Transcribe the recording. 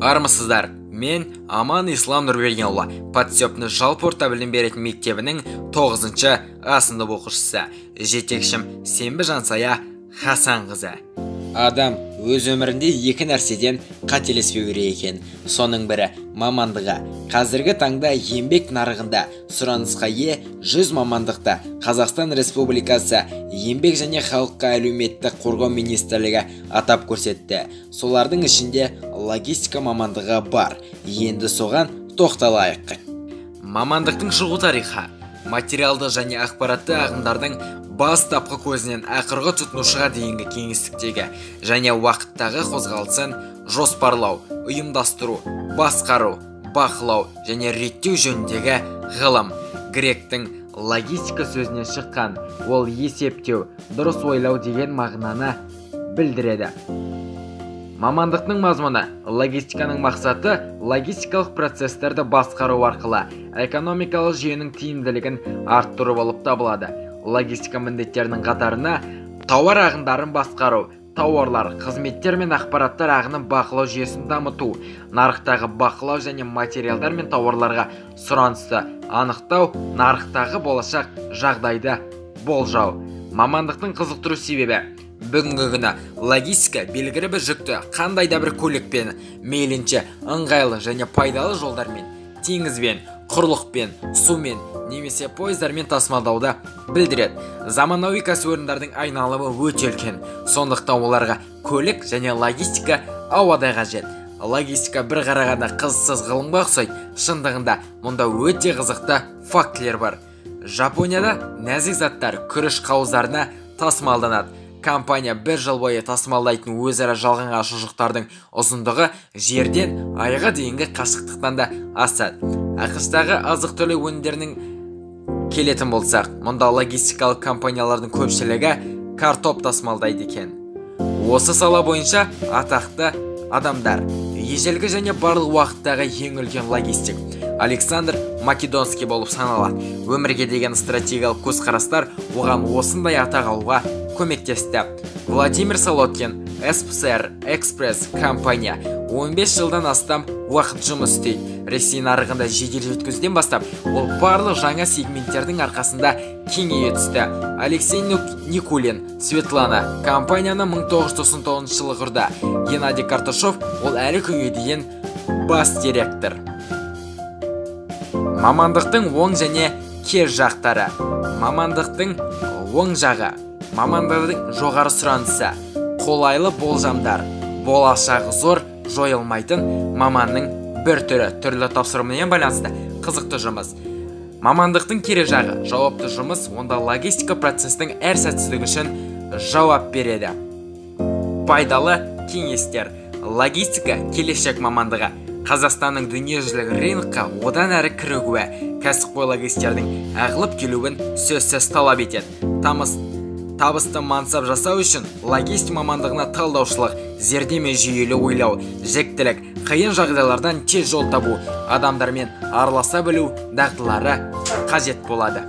Армысыздар, мен Аман Ислам Нұрбергенұлы, Подсепны жалпы орта білім беретін мектебінің 9-шы сынып оқушысы, жетекшім Сенбі Жансая Хасанқызы. Адам өз өмірінде екі нәрседен қателеспеу керек екен. Соның бірі мамандығы. Қазіргі таңда еңбек нарығында сұранысқа ие 100 мамандықта Қазақстан Республикасы еңбек және халыққа әлеуметтік қорғау министрлігі атап көрсетті. Солардың ішінде логистика мамандығы бар. Енді соған тоқталайық. Мамандықтың шығу тарихы. Материалды және ақпаратты ағымдардың бастапқы көзінен ақырғы тұтынушыға дейінгі кеңістіктегі және уақыттағы қозғалысын жоспарлау, ұйымдастыру, басқару, бақылау және реттеу жөніндегі ғылым. Гректің логистика сөзінен шыққан, ол есептеу, дұрыс ойлау деген мағынаны білдіреді. Мамандықтың мазмұны. Логистиканың мақсаты логистикалық процестерді басқару арқылы экономикалық жүйенің тиімділігін арттыру болып табылады. Логистика міндеттерінің қатарына тауар ағындарын басқару, тауарлар, қызметтер мен ақпараттар ағынын бақылау жүйесін дамыту, нарықтағы бақылау және материалдар мен тауарларға сұранысты анықтау, нарықтағы болашақ жағдайды болжау. Мамандықтың қызықтыру себебі. Бүгінгі күні логистика белгілі бір жүкті қандай да бір көлікпен, мейлінше ыңғайлы және пайдалы жолдармен, теңізбен, құрлықпен, сумен немесе пойыздармен тасымалдауды білдіреді. Заманауи кәсіпорындардың айналымы өте үлкен, сондықтан оларға көлік және логистика ауадай қажет. Логистика бір қарағанда қызсыз ғылымға ұқсайды, шындығында мұнда өте қызықты фактілер бар. Жапонияда нәзік заттар күріш қауыздарына тасымалданады. Компания бір жыл бойы тасымалдайтын өзара жалғанған шұжықтардың ұзындығы жерден айға дейінгі қашықтықтан да асады. ақш-тағы азық-түлік өнімдерінің келетін болсақ, мұнда логистикалық компаниялардың көпшілігі картоп тасымалдайды екен. Осы сала бойынша атақты адамдар. Ежелгі және барлық уақыттағы ең үлкен логистик Александр Македонский болып саналады. Өмірге деген стратегиялық көзқарастар оған осындай атақ алуға көмектесті. Владимир Солодкин, СПСР Экспресс компания 15 жылдан астам уақыт жұмыс істейді. Ресей нарығында жедел жеткізуден бастап, ол барлық жаңа сегменттердің арқасында кеңейе түсті. Алексей Никулин, Светлана компанияны 1999 жылы құрды. Геннадий Карташов, ол әлі күнге дейін бас директор. Мамандықтың оң және кез жақтары. Мамандықтың оң жағы. Мамандардың жоғары сұранысы, қолайлы болжамдар, болашағы зор, жойылмайтын маманның бір түрлі тапсырмамен байланысты қызықты жұмыс. Мамандықтың кері жағы, жауапты жұмыс, онда логистика процестің әр сәтсіздігі үшін жауап береді. Пайдалы кеңестер. Логистика келешек мамандығы. Қазақстанның дүниежүзілік рынокқа одан әрі кірігуі, кәсіпқой логистердің ағылып келуін сөзсіз талап етеді. Табысты мансап жасау үшін логистик мамандығына талдаушылық, зердеме жүйелі ойлау, жіктілік, қиын жағдайлардан тез жол табу, адамдармен араласа білу дағдылары қажет болады.